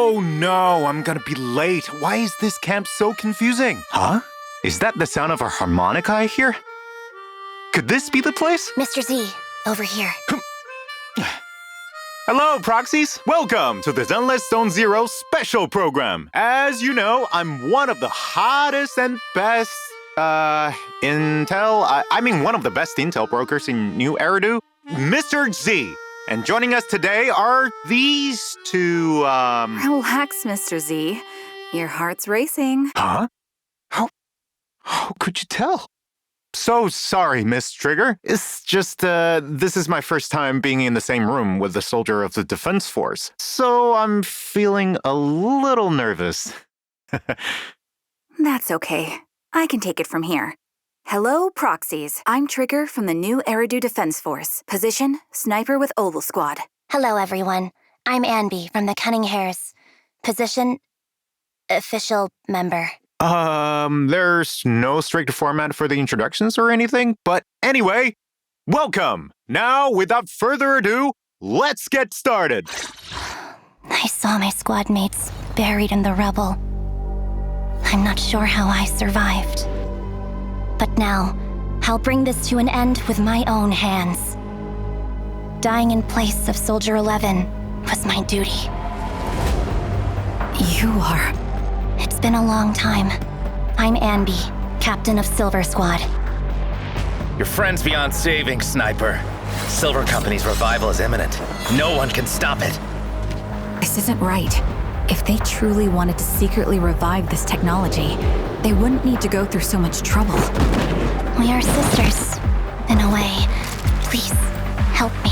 Oh no, I'm gonna be late. Why is this camp so confusing? Huh? Is that the sound of a harmonica I hear? Could this be the place? Mr. Z, over here. Hello, Proxies! Welcome to the Zenless Zone Zero special program. As you know, I'm one of the hottest and best, one of the best intel brokers in New Eridu, Mr. Z. And joining us today are these two, Relax, Mr. Z. Your heart's racing. Huh? How could you tell? So sorry, Miss Trigger. It's just, this is my first time being in the same room with a soldier of the Defense Force. So I'm feeling a little nervous. That's okay. I can take it from here. Hello, Proxies. I'm Trigger from the new Eridu Defense Force. Position, Sniper with Oval Squad. Hello, everyone. I'm Anby from the Cunning Hares. Position, Official Member. There's no strict format for the introductions or anything, but anyway, welcome! Now, without further ado, let's get started! I saw my squad mates buried in the rubble. I'm not sure how I survived. But now, I'll bring this to an end with my own hands. Dying in place of Soldier 11 was my duty. You are... It's been a long time. I'm Anby, Captain of Silver Squad. Your friend's beyond saving, Sniper. Silver Company's revival is imminent. No one can stop it. This isn't right. If they truly wanted to secretly revive this technology, they wouldn't need to go through so much trouble. We are sisters, in a way. Please, help me.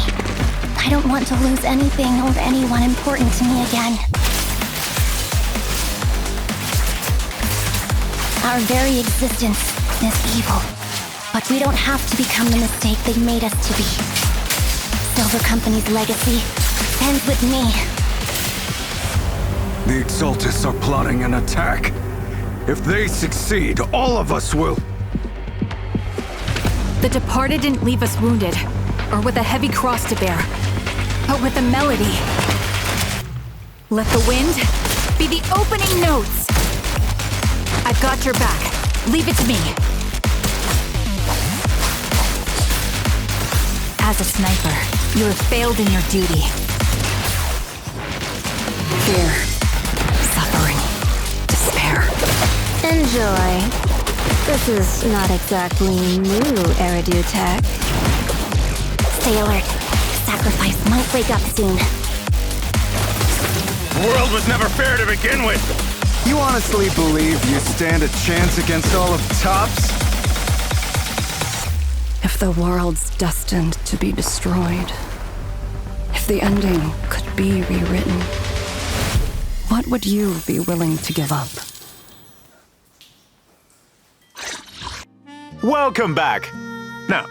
I don't want to lose anything or anyone important to me again. Our very existence is evil, but we don't have to become the mistake they made us to be. Silver Company's legacy ends with me. The Exaltus are plotting an attack. If they succeed, all of us will... The Departed didn't leave us wounded, or with a heavy cross to bear, but with a melody. Let the wind be the opening notes. I've got your back. Leave it to me. As a sniper, you have failed in your duty. Fear, suffering, despair. Enjoy. This is not exactly new Eridu tech. Stay alert. Sacrifice might wake up soon. The world was never fair to begin with. You honestly believe you stand a chance against all of Tops? If the world's destined to be destroyed, if the ending could be rewritten, what would you be willing to give up? Welcome back! Now,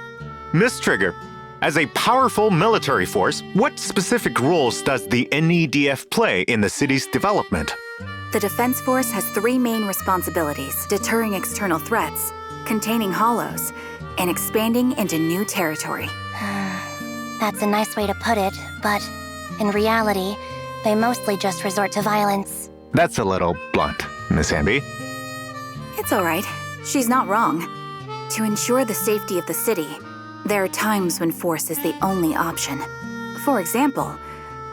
Miss Trigger, as a powerful military force, what specific roles does the NEDF play in the city's development? The Defense Force has three main responsibilities: deterring external threats, containing hollows, and expanding into new territory. That's a nice way to put it, but in reality, they mostly just resort to violence. That's a little blunt, Miss Anby. It's all right. She's not wrong. To ensure the safety of the city, there are times when force is the only option. For example,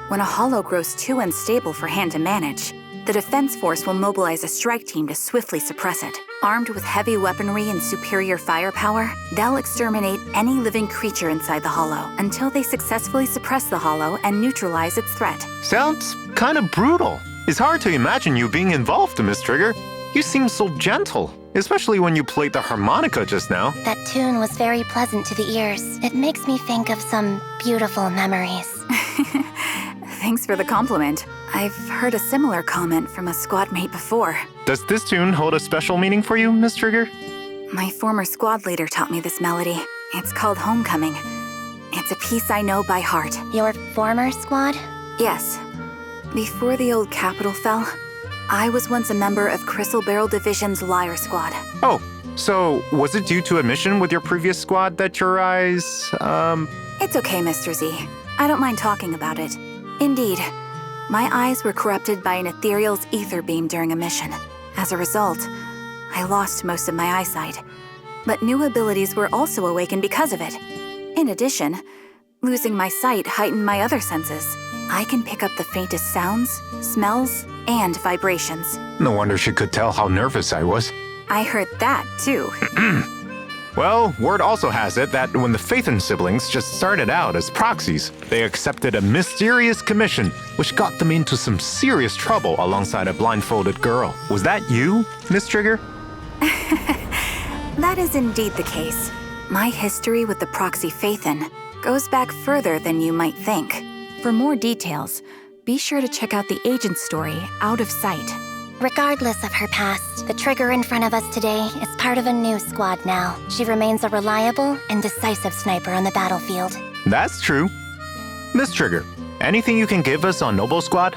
when a hollow grows too unstable for hand to manage, the Defense Force will mobilize a strike team to swiftly suppress it. Armed with heavy weaponry and superior firepower, they'll exterminate any living creature inside the hollow until they successfully suppress the hollow and neutralize its threat. Sounds kind of brutal. It's hard to imagine you being involved, Miss Trigger. You seem so gentle, especially when you played the harmonica just now. That tune was very pleasant to the ears. It makes me think of some beautiful memories. Thanks for the compliment. I've heard a similar comment from a squad mate before. Does this tune hold a special meaning for you, Miss Trigger? My former squad leader taught me this melody. It's called Homecoming. It's a piece I know by heart. Your former squad? Yes. Before the old capital fell, I was once a member of Crystal Barrel Division's Liar Squad. Oh, so was it due to a mission with your previous squad that your eyes, It's okay, Mr. Z. I don't mind talking about it. Indeed, My eyes were corrupted by an ethereal's ether beam during a mission. As a result, I lost most of my eyesight. But new abilities were also awakened because of it. In addition, losing my sight heightened my other senses. I can pick up the faintest sounds, smells, and vibrations. No wonder she could tell how nervous I was. I heard that, too. Well, word also has it that when the Phaethon siblings just started out as Proxies, they accepted a mysterious commission, which got them into some serious trouble alongside a blindfolded girl. Was that you, Miss Trigger? That is indeed the case. My history with the Proxy Phaethon goes back further than you might think. For more details, be sure to check out the agent story, Out of Sight. Regardless of her past, the Trigger in front of us today is part of a new squad now. She remains a reliable and decisive sniper on the battlefield. That's true. Miss Trigger, anything you can give us on Noble Squad?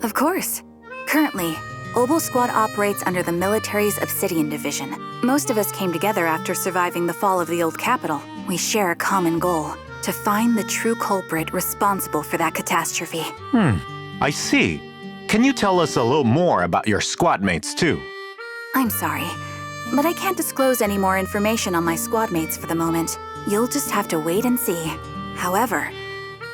Of course. Currently, Obel Squad operates under the military's Obsidian Division. Most of us came together after surviving the fall of the old capital. We share a common goal: to find the true culprit responsible for that catastrophe. I see. Can you tell us a little more about your squad mates too? I'm sorry, but I can't disclose any more information on my squad mates for the moment. You'll just have to wait and see. However,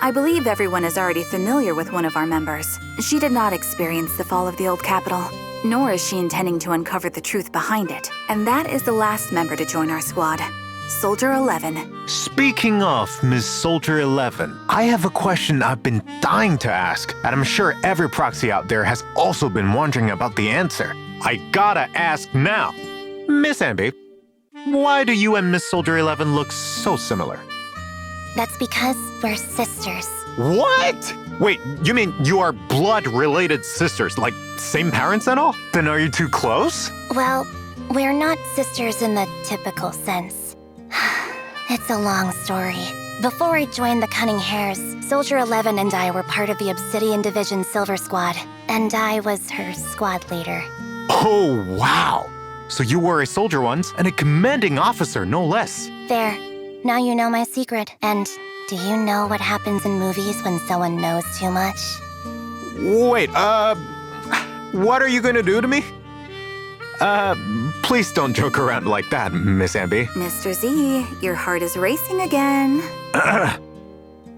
I believe everyone is already familiar with one of our members. She did not experience the fall of the old capital, nor is she intending to uncover the truth behind it. And that is the last member to join our squad, Soldier 11. Speaking of Miss Soldier 11, I have a question I've been dying to ask, and I'm sure every proxy out there has also been wondering about the answer. I gotta ask now. Miss Anby, why do you and Miss Soldier 11 look so similar? That's because we're sisters. What? Wait, you mean you are blood-related sisters, like same parents and all? Then are you too close? Well, we're not sisters in the typical sense. It's a long story. Before I joined the Cunning Hares, Soldier 11 and I were part of the Obsidian Division Silver Squad, and I was her squad leader. Oh, wow. So you were a soldier once, and a commanding officer, no less. There. Now you know my secret. And do you know what happens in movies when someone knows too much? Wait, what are you gonna do to me? Please don't joke around like that, Miss Anby. Mr. Z, your heart is racing again.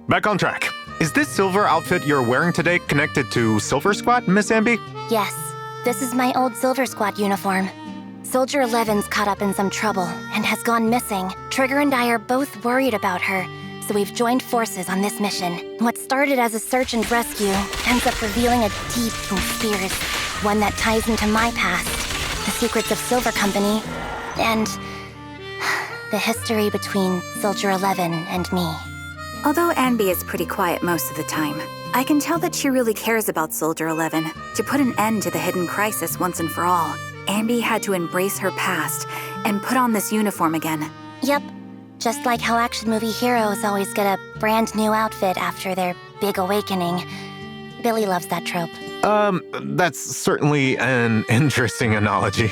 Back on track. Is this silver outfit you're wearing today connected to Silver Squad, Miss Anby? Yes, this is my old Silver Squad uniform. Soldier 11's caught up in some trouble and has gone missing. Trigger and I are both worried about her, so we've joined forces on this mission. What started as a search and rescue ends up revealing a deep conspiracy, one that ties into my past, the secrets of Silver Company, and the history between Soldier 11 and me. Although Anby is pretty quiet most of the time, I can tell that she really cares about Soldier 11. To put an end to the hidden crisis once and for all, Anby had to embrace her past and put on this uniform again. Yep, just like how action movie heroes always get a brand new outfit after their big awakening. Billy loves that trope. That's certainly an interesting analogy.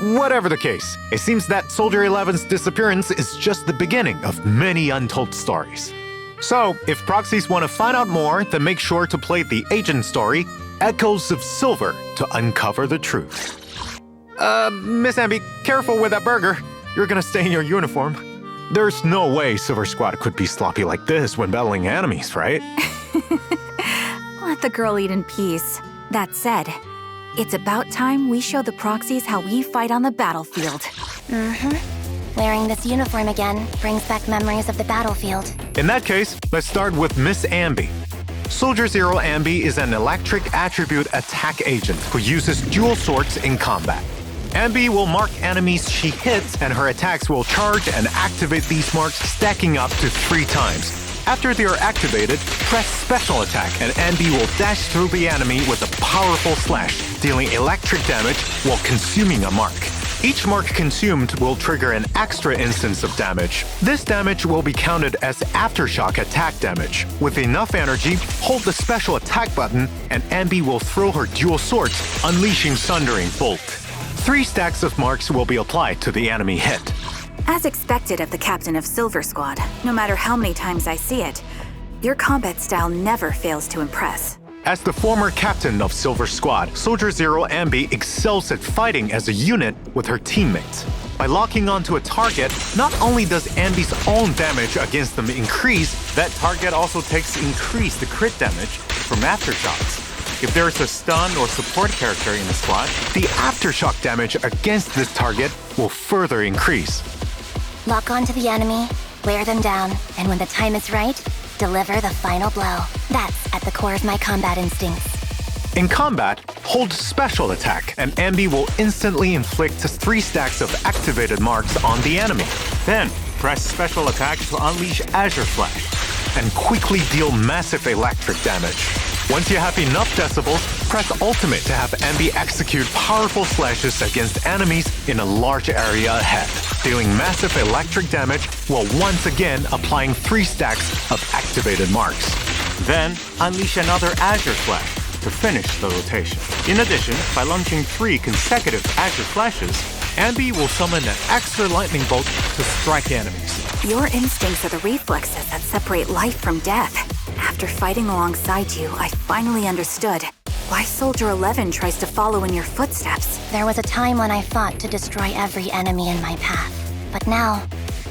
Whatever the case, it seems that Soldier 11's disappearance is just the beginning of many untold stories. So, if proxies want to find out more, then make sure to play the agent story, Echoes of Silver, to uncover the truth. Miss Anby, careful with that burger. You're gonna stay in your uniform. There's no way Silver Squad could be sloppy like this when battling enemies, right? Let the girl eat in peace. That said, it's about time we show the proxies how we fight on the battlefield. Wearing this uniform again brings back memories of the battlefield. In that case, let's start with Miss Anby. Soldier Zero Anby is an electric attribute attack agent who uses dual swords in combat. Anby will mark enemies she hits, and her attacks will charge and activate these marks, stacking up to 3 times. After they are activated, press Special Attack, and Anby will dash through the enemy with a powerful slash, dealing electric damage while consuming a mark. Each mark consumed will trigger an extra instance of damage. This damage will be counted as aftershock attack damage. With enough energy, hold the Special Attack button, and Anby will throw her dual swords, unleashing Sundering Bolt. 3 stacks of marks will be applied to the enemy hit. As expected of the captain of Silver Squad, no matter how many times I see it, your combat style never fails to impress. As the former captain of Silver Squad, Soldier Zero Anby excels at fighting as a unit with her teammates. By locking onto a target, not only does Anby's own damage against them increase, that target also takes increased crit damage from aftershocks. If there is a stun or support character in the squad, the aftershock damage against this target will further increase. Lock onto the enemy, wear them down, and when the time is right, deliver the final blow. That's at the core of my combat instincts. In combat, hold special attack, and Anby will instantly inflict 3 stacks of activated marks on the enemy. Then, press special attack to unleash Azure Flash, and quickly deal massive electric damage. Once you have enough decibels, press ultimate to have Anby execute powerful slashes against enemies in a large area ahead, dealing massive electric damage while once again applying 3 stacks of activated marks. Then, unleash another Azure Flash to finish the rotation. In addition, by launching 3 consecutive Azure Flashes, Anby will summon an extra lightning bolt to strike enemies. Your instincts are the reflexes that separate life from death. After fighting alongside you, I finally understood why Soldier 11 tries to follow in your footsteps. There was a time when I fought to destroy every enemy in my path. But now,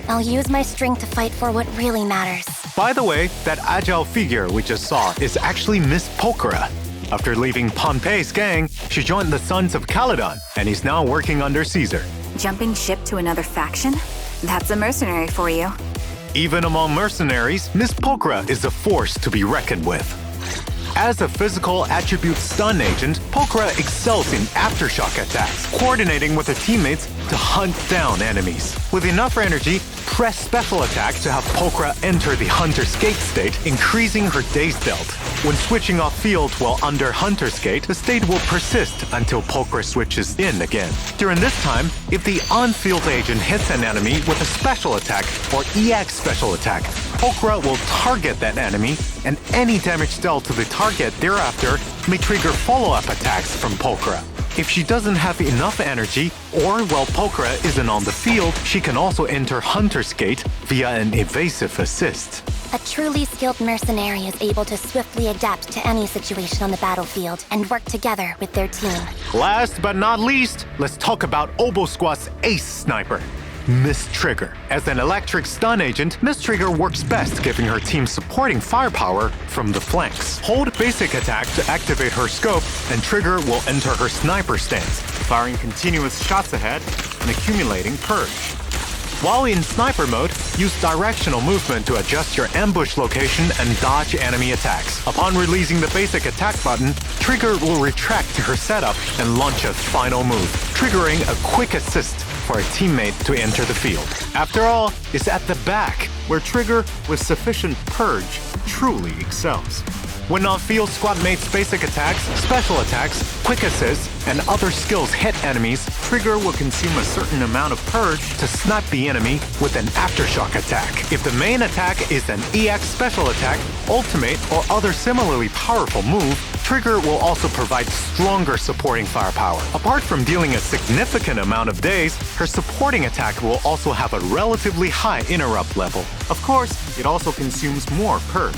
I'll use my strength to fight for what really matters. By the way, that agile figure we just saw is actually Miss Pokora. After leaving Pompey's gang, she joined the Sons of Caledon and is now working under Caesar. Jumping ship to another faction? That's a mercenary for you. Even among mercenaries, Miss Pokora is a force to be reckoned with. As a physical attribute stun agent, Pokora excels in aftershock attacks, coordinating with her teammates to hunt down enemies. With enough energy, press special attack to have Pokora enter the Hunter's Gate state, increasing her day's dealt. When switching off field while under Hunter's Gate, the state will persist until Pokora switches in again. During this time, if the on-field agent hits an enemy with a special attack or EX special attack, Pokora will target that enemy, and any damage dealt to the target thereafter may trigger follow-up attacks from Pokora. If she doesn't have enough energy, or while Pokora isn't on the field, she can also enter Hunter's Gate via an evasive assist. A truly skilled mercenary is able to swiftly adapt to any situation on the battlefield and work together with their team. Last but not least, let's talk about Obo Squad's ace sniper, Miss Trigger. As an electric stun agent, Miss Trigger works best giving her team supporting firepower from the flanks. Hold basic attack to activate her scope, and Trigger will enter her sniper stance, firing continuous shots ahead and accumulating purge. While in sniper mode, use directional movement to adjust your ambush location and dodge enemy attacks. Upon releasing the basic attack button, Trigger will retract to her setup and launch a final move, triggering a quick assist for a teammate to enter the field. After all, it's at the back where Trigger, with sufficient purge, truly excels. When on-field squad mates' basic attacks, special attacks, quick assists, and other skills hit enemies, Trigger will consume a certain amount of purge to snipe the enemy with an aftershock attack. If the main attack is an EX special attack, ultimate, or other similarly powerful move, Trigger will also provide stronger supporting firepower. Apart from dealing a significant amount of days, her supporting attack will also have a relatively high interrupt level. Of course, it also consumes more purge.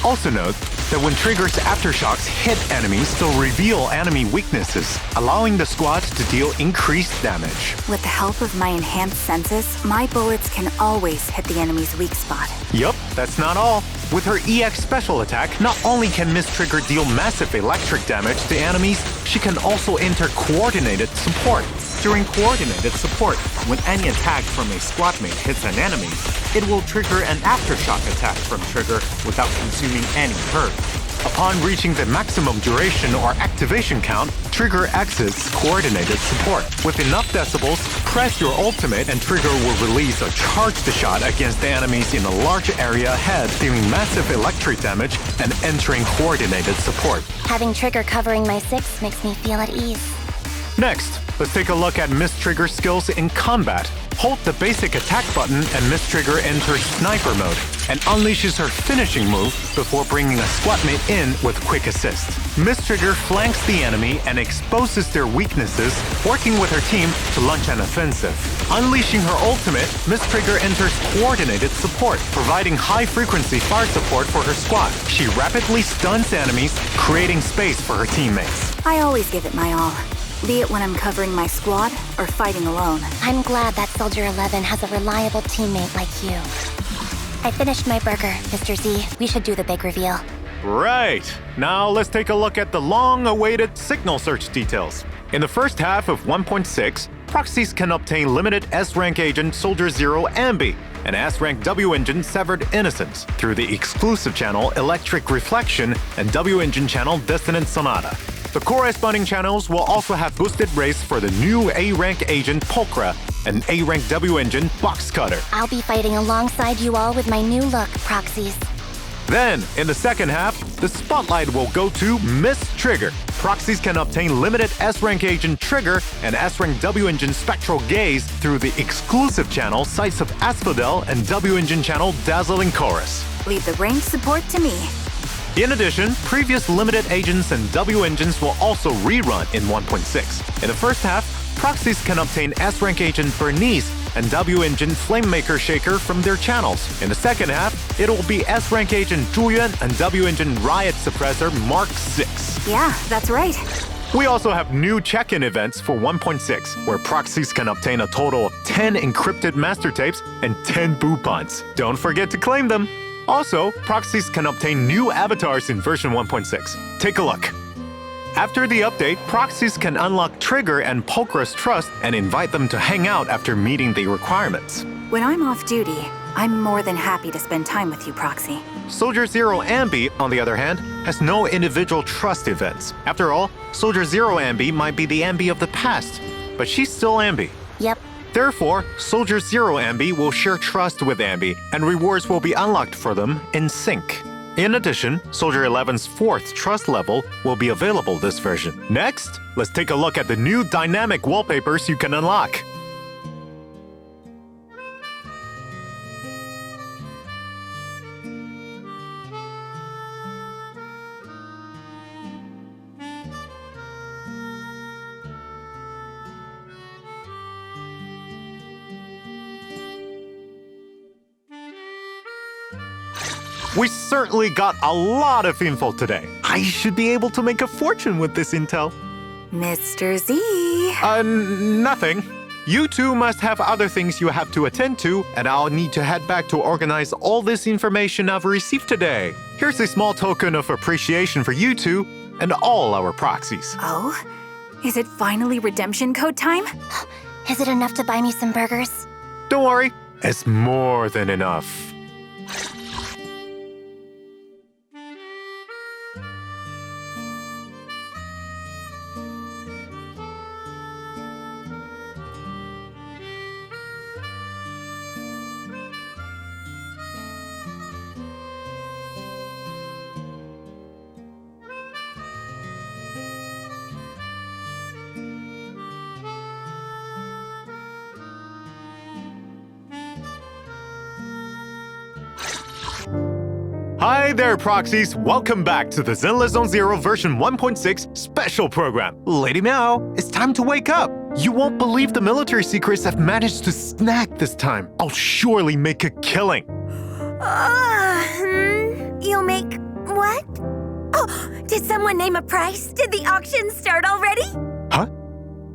Also note that when Trigger's aftershocks hit enemies, they'll reveal enemy weaknesses, allowing the squad to deal increased damage. With the help of my enhanced senses, my bullets can always hit the enemy's weak spot. Yup, that's not all. With her EX special attack, not only can Miss Trigger deal massive electric damage to enemies, she can also enter coordinated support. During coordinated support, when any attack from a squad mate hits an enemy, it will trigger an aftershock attack from Trigger without consuming any purge. Upon reaching the maximum duration or activation count, Trigger exits coordinated support. With enough decibels, press your ultimate and Trigger will release a charged shot against the enemies in a large area ahead, dealing massive electric damage and entering coordinated support. Having Trigger covering my 6 makes me feel at ease. Next, let's take a look at Miss Trigger's skills in combat. hold the basic attack button and Miss Trigger enters sniper mode and unleashes her finishing move before bringing a squadmate in with quick assist. Miss Trigger flanks the enemy and exposes their weaknesses, working with her team to launch an offensive. Unleashing her ultimate, Miss Trigger enters coordinated support, providing high-frequency fire support for her squad. She rapidly stuns enemies, creating space for her teammates. I always give it my all, be it when I'm covering my squad or fighting alone. I'm glad that Soldier 11 has a reliable teammate like you. I finished my burger, Mr. Z. We should do the big reveal. Right. Now let's take a look at the long-awaited signal search details. In the first half of 1.6, Proxies can obtain limited S-rank agent Soldier Zero Anby and S-rank W-engine Severed Innocence through the exclusive channel Electric Reflection and W-engine channel Dissonant Sonata. The corresponding channels will also have boosted race for the new A-rank agent Pulchra and A-rank W-engine Box Cutter. I'll be fighting alongside you all with my new look, Proxies. Then, in the second half, the spotlight will go to Miss Trigger. Proxies can obtain limited S-rank agent Trigger and S-rank W-engine Spectral Gaze through the exclusive channel Sights of Asphodel and W-engine channel Dazzling Chorus. Leave the range support to me. In addition, previous limited agents and W-engines will also rerun in 1.6. In the first half, Proxies can obtain S-rank agent Burnice and W-engine Flamemaker Shaker from their channels. In the second half, it'll be S-rank agent Zhuyuan and W-engine Riot Suppressor Mark 6. Yeah, that's right. We also have new check-in events for 1.6, where Proxies can obtain a total of 10 encrypted master tapes and 10 boopons. Don't forget to claim them. Also, Proxies can obtain new avatars in version 1.6. Take a look. After the update, Proxies can unlock Trigger and Pulchra's trust and invite them to hang out after meeting the requirements. When I'm off duty, I'm more than happy to spend time with you, Proxy. Soldier Zero Anby, on the other hand, has no individual trust events. After all, Soldier Zero Anby might be the Anby of the past, but she's still Anby. Yep. Therefore, Soldier Zero Anby will share trust with Anby, and rewards will be unlocked for them in sync. In addition, Soldier 11's 4th trust level will be available this version. Next, let's take a look at the new dynamic wallpapers you can unlock. We certainly got a lot of info today. I should be able to make a fortune with this intel. Mr. Z. Nothing. You two must have other things you have to attend to, and I'll need to head back to organize all this information I've received today. Here's a small token of appreciation for you two and all our proxies. Oh? Is it finally redemption code time? Is it enough to buy me some burgers? Don't worry, it's more than enough. Hi there, Proxies! Welcome back to the Zenless Zone Zero version 1.6 special program. Lady Meow, it's time to wake up! You won't believe the military secrets I've managed to snag this time. I'll surely make a killing. You'll make what? Oh, did someone name a price? Did the auction start already? Huh?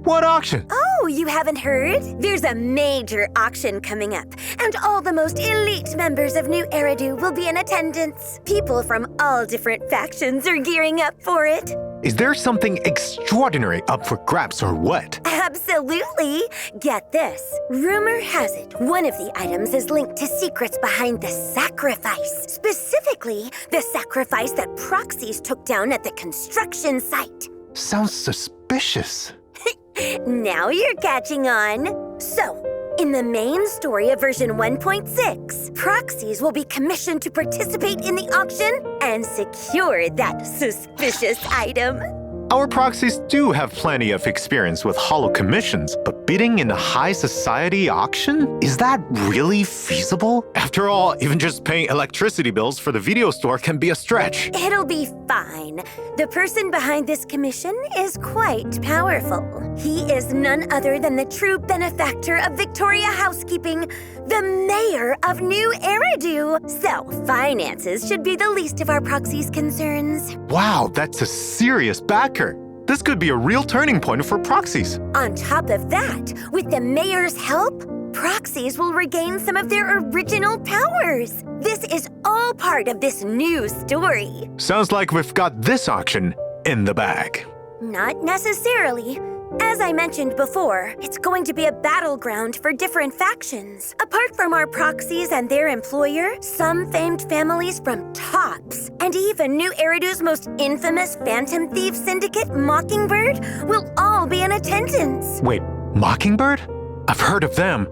What auction? Oh, you haven't heard? There's a major auction coming up, and all the most elite members of New Eridu will be in attendance. People from all different factions are gearing up for it. Is there something extraordinary up for grabs or what? Absolutely. Get this. Rumor has it one of the items is linked to secrets behind the sacrifice. Specifically, the sacrifice that Proxies took down at the construction site. Sounds suspicious. Now you're catching on. So, in the main story of version 1.6, Proxies will be commissioned to participate in the auction and secure that suspicious item. Our proxies do have plenty of experience with holo commissions, but bidding in a high society auction? Is that really feasible? After all, even just paying electricity bills for the video store can be a stretch. It'll be fine. The person behind this commission is quite powerful. He is none other than the true benefactor of Victoria Housekeeping, the mayor of New Eridu. So, finances should be the least of our proxies' concerns. Wow, that's a serious backer. This could be a real turning point for proxies. On top of that, with the mayor's help, proxies will regain some of their original powers. This is all part of this new story. Sounds like we've got this auction in the bag. Not necessarily. As I mentioned before, it's going to be a battleground for different factions. Apart from our proxies and their employer, some famed families from Tops, and even New Eridu's most infamous Phantom Thief Syndicate, Mockingbird, will all be in attendance. Wait, Mockingbird? I've heard of them.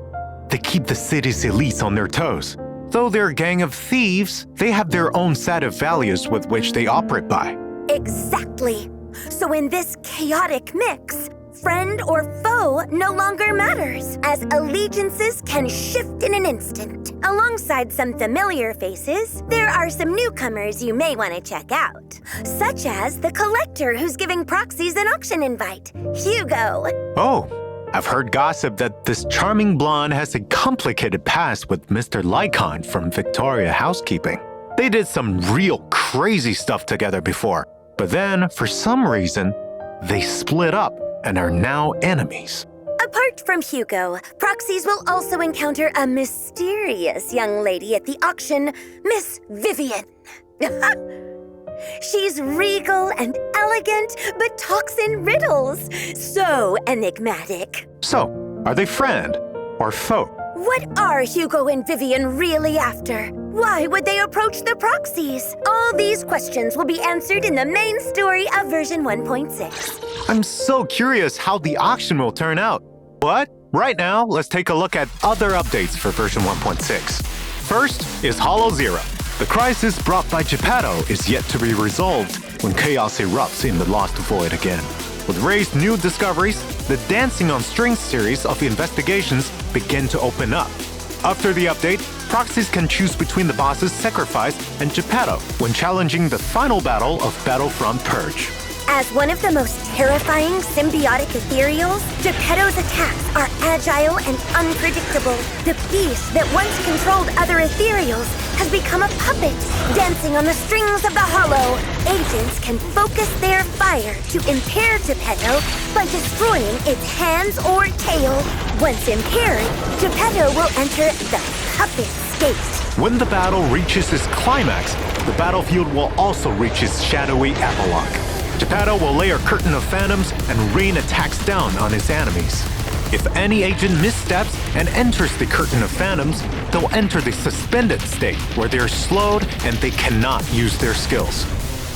They keep the city's elites on their toes. Though they're a gang of thieves, they have their own set of values with which they operate by. Exactly. So in this chaotic mix, friend or foe no longer matters, as allegiances can shift in an instant. Alongside some familiar faces, there are some newcomers you may want to check out, such as the collector who's giving proxies an auction invite, Hugo. Oh, I've heard gossip that this charming blonde has a complicated past with Mr. Lycon from Victoria Housekeeping. They did some real crazy stuff together before, but then, for some reason, they split up and are now enemies. Apart from Hugo, proxies will also encounter a mysterious young lady at the auction, Miss Vivian. She's regal and elegant, but talks in riddles. So enigmatic. So, are they friend or foe? What are Hugo and Vivian really after? Why would they approach the proxies? All these questions will be answered in the main story of version 1.6. I'm so curious how the auction will turn out. But right now, let's take a look at other updates for version 1.6. First is Holo Zero. The crisis brought by Geppetto is yet to be resolved when chaos erupts in the Lost Void again. With Ray's new discoveries, the Dancing on Strings series of investigations begin to open up. After the update, proxies can choose between the boss's Sacrifice and Geppetto when challenging the final battle of Battlefront Purge. As one of the most terrifying symbiotic ethereals, Geppetto's attacks are agile and unpredictable. The beast that once controlled other ethereals has become a puppet, dancing on the strings of the hollow. Agents can focus their fire to impair Geppetto by destroying its hands or tail. Once impaired, Geppetto will enter the puppet state. When the battle reaches its climax, the battlefield will also reach its shadowy epilogue. Geppetto will lay a curtain of phantoms and rain attacks down on his enemies. If any agent missteps and enters the curtain of phantoms, they'll enter the suspended state where they're slowed and they cannot use their skills.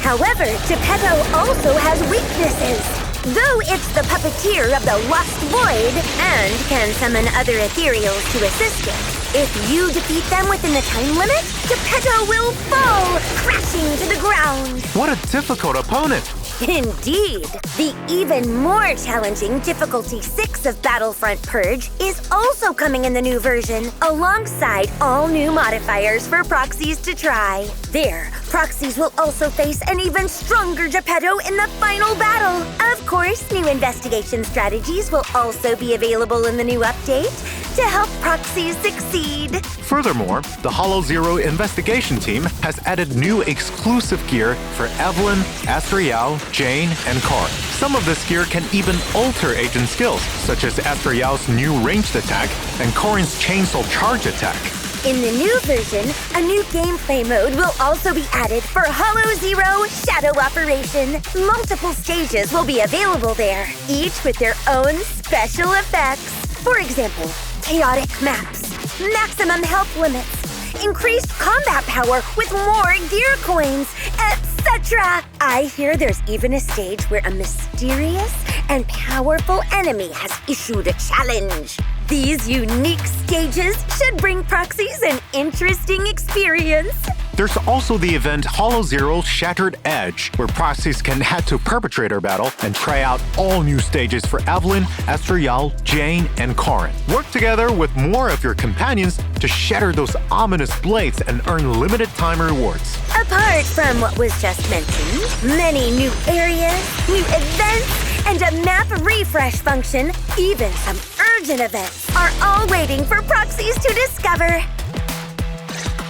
However, Geppetto also has weaknesses. Though it's the puppeteer of the Lost Void and can summon other ethereals to assist it, if you defeat them within the time limit, Geppetto will fall, crashing to the ground. What a difficult opponent! Indeed. The even more challenging Difficulty 6 of Battlefront Purge is also coming in the new version, alongside all new modifiers for proxies to try. There, proxies will also face an even stronger Geppetto in the final battle. Of course, new investigation strategies will also be available in the new update to help proxies succeed. Furthermore, the Holo Zero investigation team has added new exclusive gear for Evelyn, Astriel, Jane, and Car. Some of this gear can even alter agent skills, such as Astriel's new ranged attack and Corin's chainsaw charge attack. In the new version, a new gameplay mode will also be added for Holo Zero Shadow Operation. Multiple stages will be available there, each with their own special effects. For example, chaotic maps, maximum health limits, increased combat power with more gear coins, etc. I hear there's even a stage where a mysterious and powerful enemy has issued a challenge. These unique stages should bring proxies an interesting experience. There's also the event Hollow Zero Shattered Edge, where Proxies can head to Perpetrator Battle and try out all new stages for Evelyn, Estrella, Jane, and Corin. Work together with more of your companions to shatter those ominous blades and earn limited time rewards. Apart from what was just mentioned, many new areas, new events, and a map refresh function, even some urgent events, are all waiting for Proxies to discover.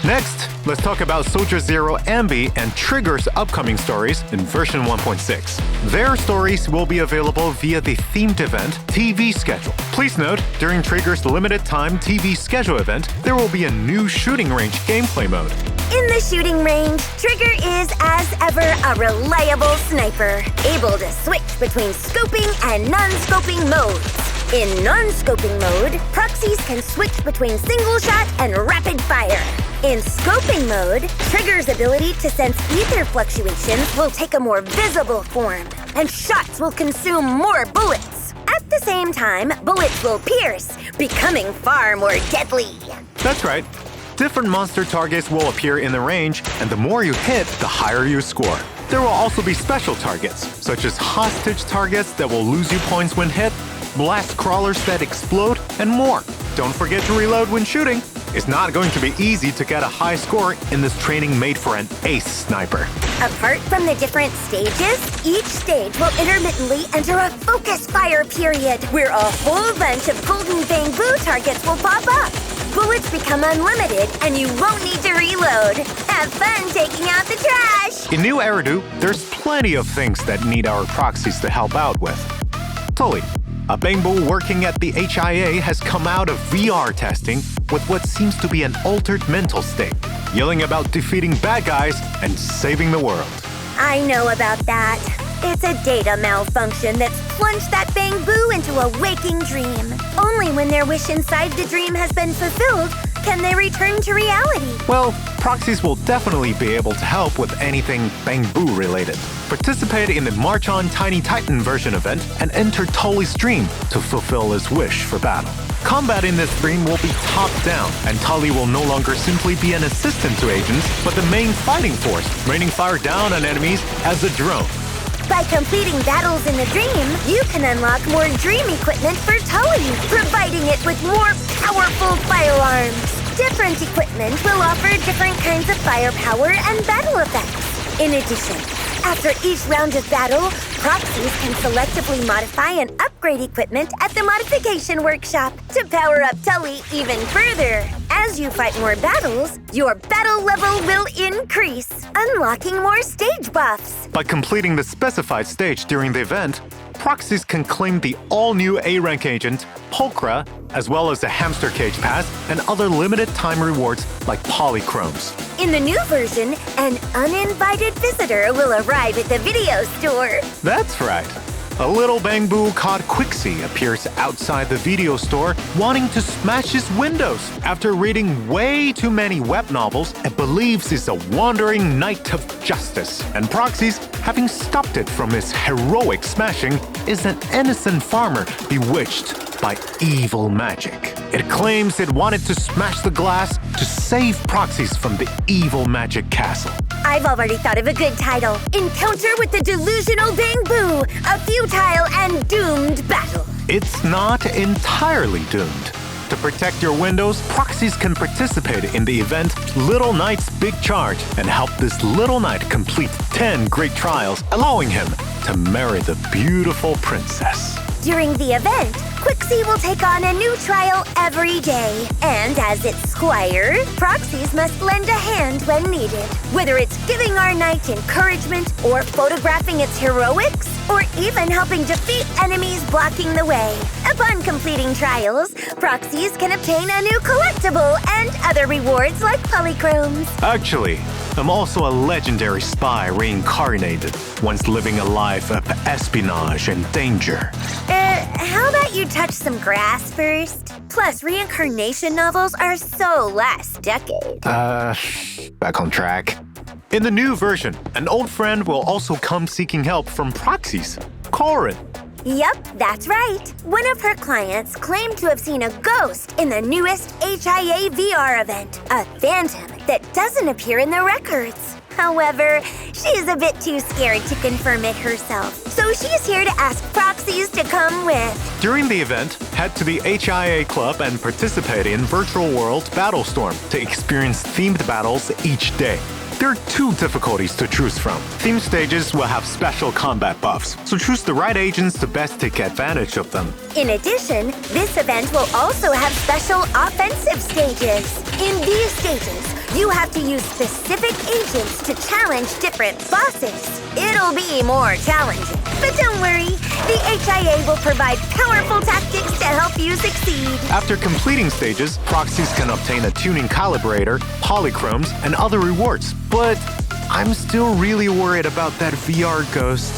Next, let's talk about Soldier Zero Anby and Trigger's upcoming stories in version 1.6. Their stories will be available via the themed event TV Schedule. Please note, during Trigger's limited time TV Schedule event, there will be a new shooting range gameplay mode. In the shooting range, Trigger is, as ever, a reliable sniper, able to switch between scoping and non-scoping modes. In non-scoping mode, Proxies can switch between single shot and rapid fire. In scoping mode, Trigger's ability to sense ether fluctuations will take a more visible form, and shots will consume more bullets. At the same time, bullets will pierce, becoming far more deadly. That's right. Different monster targets will appear in the range, and the more you hit, the higher you score. There will also be special targets, such as hostage targets that will lose you points when hit, blast crawlers that explode, and more. Don't forget to reload when shooting. It's not going to be easy to get a high score in this training made for an ace sniper. Apart from the different stages, each stage will intermittently enter a focus fire period, where a whole bunch of golden bamboo targets will pop up. Bullets become unlimited, and you won't need to reload. Have fun taking out the trash! In new Eridu, there's plenty of things that need our Proxies to help out with. Tully, a bamboo working at the HIA, has come out of VR testing with what seems to be an altered mental state, yelling about defeating bad guys and saving the world. I know about that. It's a data malfunction that's plunged that bamboo into a waking dream. Only when their wish inside the dream has been fulfilled can they return to reality. Well, Proxies will definitely be able to help with anything bamboo related. Participate in the March On Tiny Titan version event and enter Tully's dream to fulfill his wish for battle. Combat in this stream will be top-down, and Tully will no longer simply be an assistant to agents, but the main fighting force, raining fire down on enemies as a drone. By completing battles in the dream, you can unlock more dream equipment for Tully, providing it with more powerful firearms. Different equipment will offer different kinds of firepower and battle effects. In addition, after each round of battle, Proxies can selectively modify and upgrade equipment at the modification workshop to power up Tully even further. As you fight more battles, your battle level will increase, unlocking more stage buffs. By completing the specified stage during the event, Proxies can claim the all-new A-rank agent, Pulchra, as well as the Hamster Cage Pass and other limited-time rewards like Polychromes. In the new version, an uninvited visitor will arrive at the video store. That's right. A little bamboo called Quixie appears outside the video store wanting to smash his windows after reading way too many web novels and believes he's a wandering knight of justice. And Proxies, having stopped it from his heroic smashing, is an innocent farmer bewitched by evil magic. It claims it wanted to smash the glass to save Proxies from the evil magic castle. I've already thought of a good title. Encounter with the Delusional Bamboo, a futile and doomed battle. It's not entirely doomed. To protect your windows, Proxies can participate in the event Little Knight's Big Charge and help this little knight complete 10 great trials, allowing him to marry the beautiful princess. During the event, Quixie will take on a new trial every day. And as its squire, Proxies must lend a hand when needed. Whether it's giving our knight encouragement, or photographing its heroics, or even helping defeat enemies blocking the way. Upon completing trials, Proxies can obtain a new collectible and other rewards like polychromes. Actually, I'm also a legendary spy reincarnated, once living a life of espionage and danger. How about you touch some grass first? Plus, reincarnation novels are so last decade. Back on track. In the new version, an old friend will also come seeking help from Proxies, Corin. Yep, that's right. One of her clients claimed to have seen a ghost in the newest HIA VR event. A phantom that doesn't appear in the records. However, she is a bit too scared to confirm it herself, so she's here to ask Proxies to come with. During the event, head to the HIA Club and participate in Virtual World Battlestorm to experience themed battles each day. There are 2 difficulties to choose from. Theme stages will have special combat buffs, so choose the right agents to best take advantage of them. In addition, this event will also have special offensive stages. In these stages, you have to use specific agents to challenge different bosses. It'll be more challenging. But don't worry, the HIA will provide powerful tactics to help you succeed. After completing stages, Proxies can obtain a tuning calibrator, polychromes, and other rewards. But I'm still really worried about that VR ghost.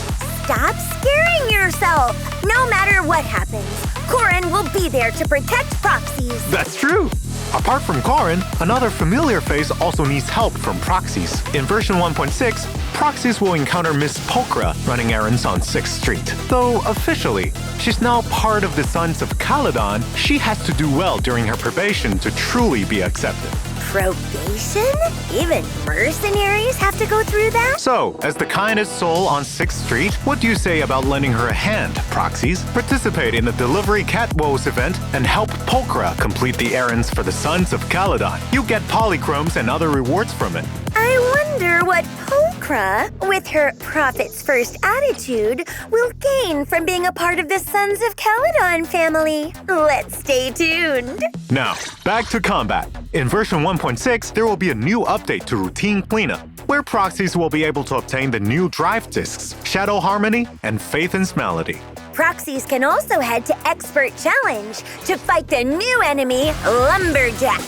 Stop scaring yourself! No matter what happens, Corin will be there to protect Proxies. That's true! Apart from Corin, another familiar face also needs help from Proxies. In version 1.6, Proxies will encounter Miss Polkra running errands on 6th Street. Though officially, she's now part of the Sons of Caledon, she has to do well during her probation to truly be accepted. Probation? Even mercenaries have to go through that? So, as the kindest soul on 6th Street, what do you say about lending her a hand, Proxies? Participate in the Delivery Catwoes event and help Polkra complete the errands for the Sons of Caledon. You get polychromes and other rewards from it. I wonder what Polkra, with her profits first attitude, will gain from being a part of the Sons of Caledon family. Let's stay tuned. Now, back to combat. In version 1.6, there will be a new update to routine cleanup, where Proxies will be able to obtain the new drive discs, Shadow Harmony, and Faithen's Melody. Proxies can also head to Expert Challenge to fight the new enemy, Lumberjack.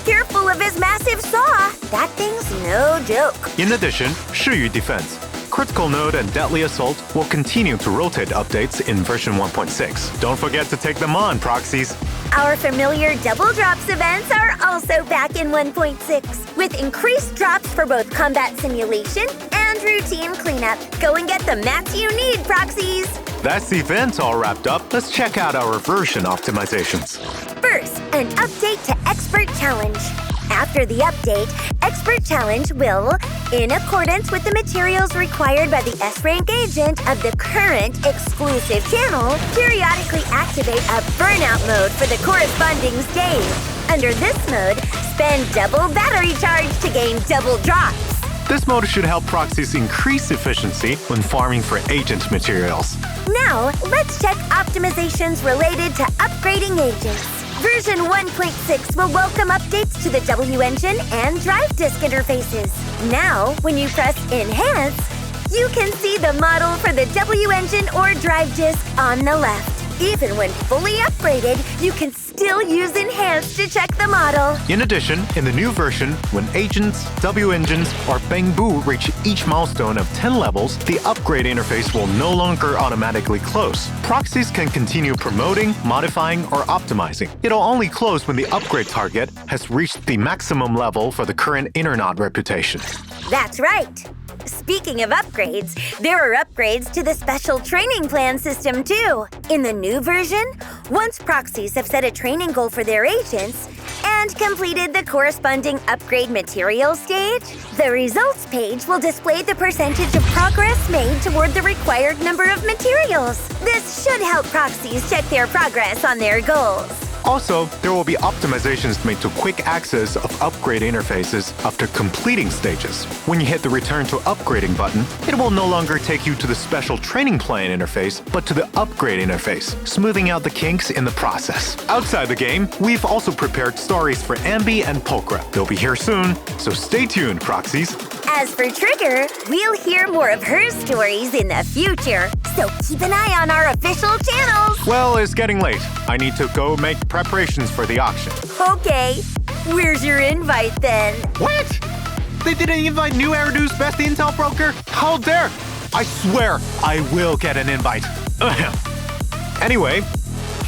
Careful of his massive saw. That thing's no joke. In addition, Shiyu Defense, Critical Node, and Deadly Assault will continue to rotate updates in version 1.6. Don't forget to take them on, Proxies. Our familiar double drops events are also back in 1.6, with increased drops for both combat simulation and routine cleanup. Go and get the mats you need, Proxies. That's the event all wrapped up. Let's check out our version optimizations. First, an update to Expert Challenge. After the update, Expert Challenge will, in accordance with the materials required by the S-Rank agent of the current exclusive channel, periodically activate a burnout mode for the corresponding stage. Under this mode, spend double battery charge to gain double drops. This mode should help Proxies increase efficiency when farming for agent materials. Now, let's check optimizations related to upgrading agents. Version 1.6 will welcome updates to the W engine and drive disk interfaces. Now, when you press Enhance, you can see the model for the W engine or drive disk on the left. Even when fully upgraded, you can still use Enhance to check the model. In addition, in the new version, when agents, W engines, or Bangbu reach each milestone of 10 levels, the upgrade interface will no longer automatically close. Proxies can continue promoting, modifying, or optimizing. It'll only close when the upgrade target has reached the maximum level for the current Internet reputation. That's right. Speaking of upgrades, there are upgrades to the special training plan system too. In the new version, once Proxies have set a training goal for their agents and completed the corresponding upgrade material stage, the results page will display the percentage of progress made toward the required number of materials. This should help Proxies check their progress on their goals. Also, there will be optimizations made to quick access of upgrade interfaces after completing stages. When you hit the Return to Upgrading button, it will no longer take you to the special training plan interface, but to the upgrade interface, smoothing out the kinks in the process. Outside the game, we've also prepared stories for Anby and Polkra. They'll be here soon, so stay tuned, Proxies. As for Trigger, we'll hear more of her stories in the future, so keep an eye on our official channels. Well, it's getting late. I need to go make preparations for the auction. Okay, where's your invite then? What? They didn't invite new Eridu's best intel broker? How dare! I swear I will get an invite. Anyway,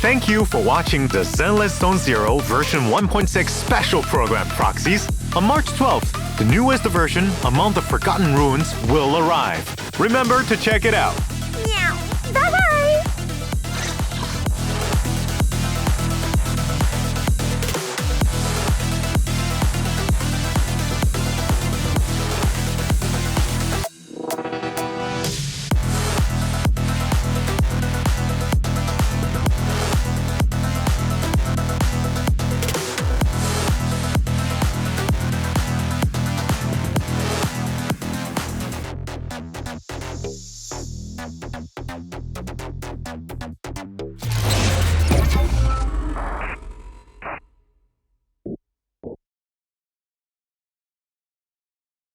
thank you for watching the Zenless Zone Zero version 1.6 special program, Proxies. On March 12th, the newest version, Among the Forgotten Ruins, will arrive. Remember to check it out.